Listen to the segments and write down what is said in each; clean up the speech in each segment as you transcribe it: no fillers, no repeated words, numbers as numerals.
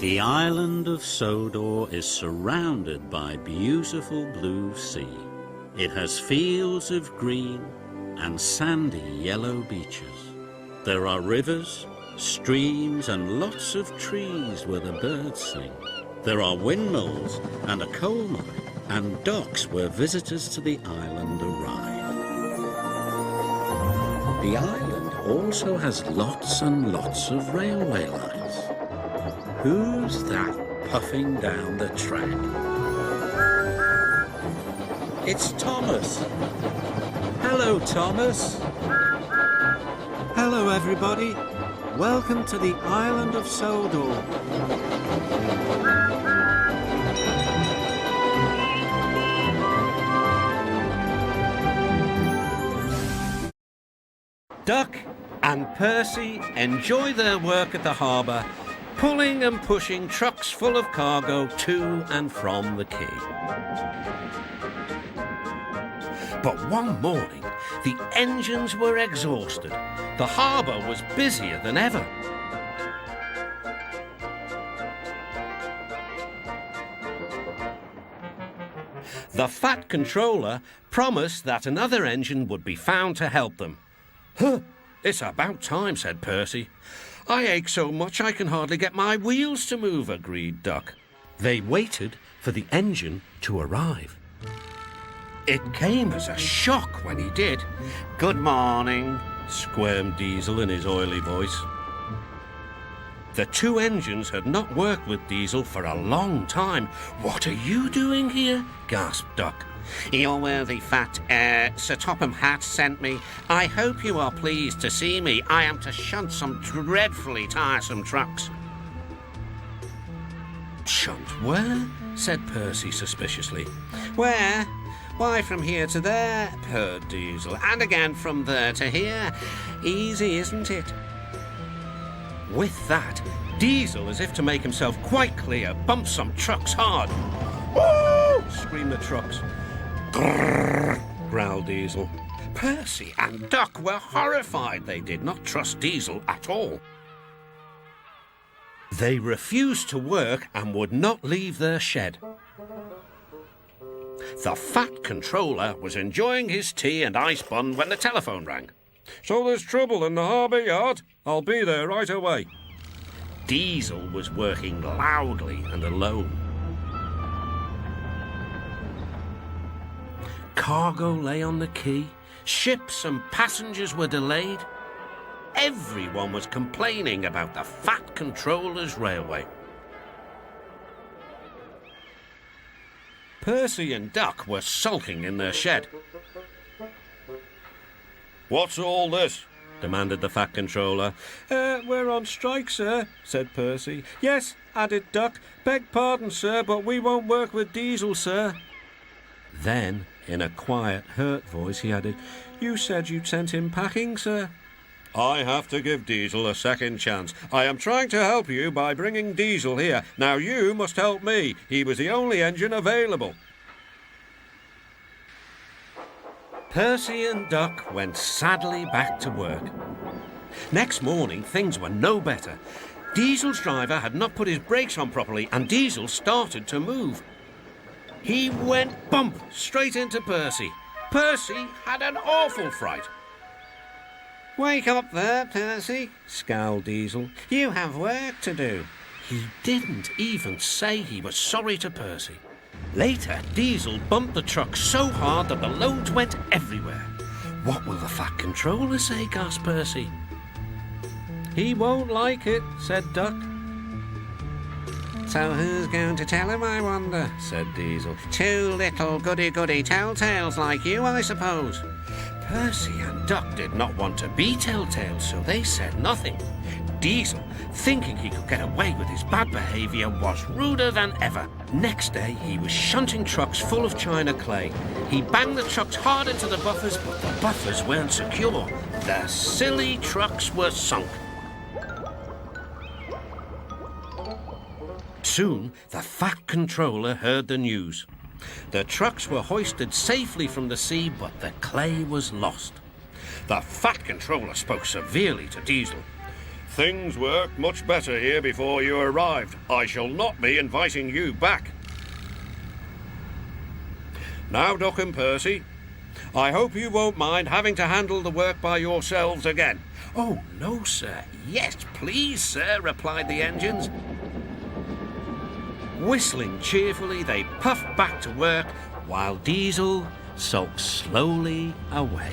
The island of Sodor is surrounded by beautiful blue sea. It has fields of green and sandy yellow beaches. There are rivers, streams and lots of trees where the birds sing. There are windmills and a coal mine and docks where visitors to the island arrive. The island also has lots and lots of railway lines. Who's that puffing down the track? It's Thomas. Hello, Thomas. Hello, everybody. Welcome to the island of Sodor. Duck and Percy enjoy their work at the harbour, pulling and pushing trucks full of cargo to and from the quay. But one morning, the engines were exhausted. The harbour was busier than ever. The Fat Controller promised that another engine would be found to help them. "Huh, it's about time," said Percy. "I ache so much I can hardly get my wheels to move," agreed Duck. They waited for the engine to arrive. It came as a shock when he did. "Good morning," squirmed Diesel in his oily voice. The two engines had not worked with Diesel for a long time. "What are you doing here?" gasped Duck. "Your worthy fat, Sir Topham Hatt sent me. I hope you are pleased to see me. I am to shunt some dreadfully tiresome trucks." "Shunt where?" said Percy suspiciously. "Where? Why, from here to there," purred Diesel, "and again from there to here. Easy, isn't it?" With that, Diesel, as if to make himself quite clear, bumped some trucks hard. "Woo!" screamed the trucks. "Grrr!" growled Diesel. Percy and Duck were horrified. They did not trust Diesel at all. They refused to work and would not leave their shed. The Fat Controller was enjoying his tea and ice bun when the telephone rang. "So there's trouble in the harbour yard? I'll be there right away." Diesel was working loudly and alone. Cargo lay on the quay. Ships and passengers were delayed. Everyone was complaining about the Fat Controller's railway. Percy and Duck were sulking in their shed. "What's all this?" demanded the Fat Controller. We're on strike, sir," said Percy. "Yes," added Duck. "Beg pardon, sir, but we won't work with Diesel, sir." Then, in a quiet, hurt voice, he added, "You said you'd sent him packing, sir." "I have to give Diesel a second chance. I am trying to help you by bringing Diesel here. Now you must help me. He was the only engine available." Percy and Duck went sadly back to work. Next morning, things were no better. Diesel's driver had not put his brakes on properly, and Diesel started to move. He went bump straight into Percy. Percy had an awful fright. "Wake up there, Percy," scowled Diesel. "You have work to do." He didn't even say he was sorry to Percy. Later, Diesel bumped the truck so hard that the loads went everywhere. "What will the Fat Controller say?" gasped Percy. "He won't like it," said Duck. "So who's going to tell him, I wonder?" said Diesel. "Two little goody-goody telltales like you, I suppose." Percy and Duck did not want to be telltales, so they said nothing. Diesel, thinking he could get away with his bad behaviour, was ruder than ever. Next day, he was shunting trucks full of china clay. He banged the trucks hard into the buffers, but the buffers weren't secure. The silly trucks were sunk. Soon, the Fat Controller heard the news. The trucks were hoisted safely from the sea, but the clay was lost. The Fat Controller spoke severely to Diesel. Things worked much better here before you arrived. I shall not be inviting you back. Now, Duck and Percy, I hope you won't mind having to handle the work by yourselves again. Oh, no, sir. Yes, please, sir, replied the engines. Whistling cheerfully, they puffed back to work while Diesel sulked slowly away.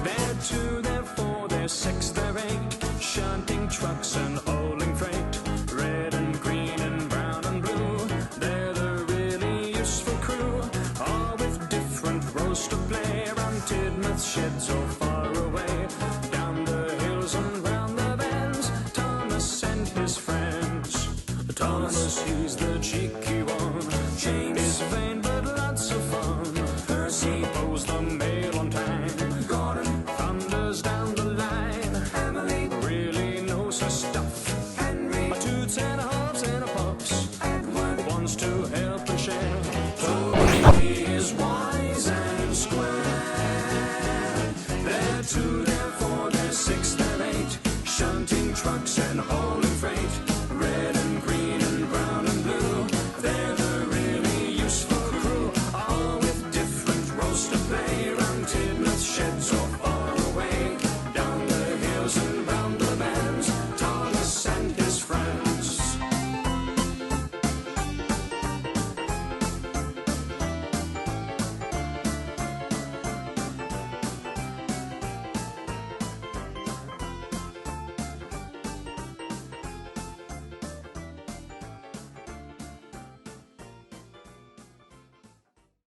They're 2, they're 4, they're 6, they're 8, shunting trucks and hauling freight. Red and green and brown and blue, they're the really useful crew, all with different roles to play around Tidmouth sheds or far away. Down the hills and round the bends, Thomas and his friends. Thomas, he's the cheeky one, James is vain but lots of fun. Percy pulls the mail on time, Gordon thunders down the line. Emily really knows her stuff, Henry toots and hops and puffs, Edward wants to help and share. Toby is wise and square. They're 2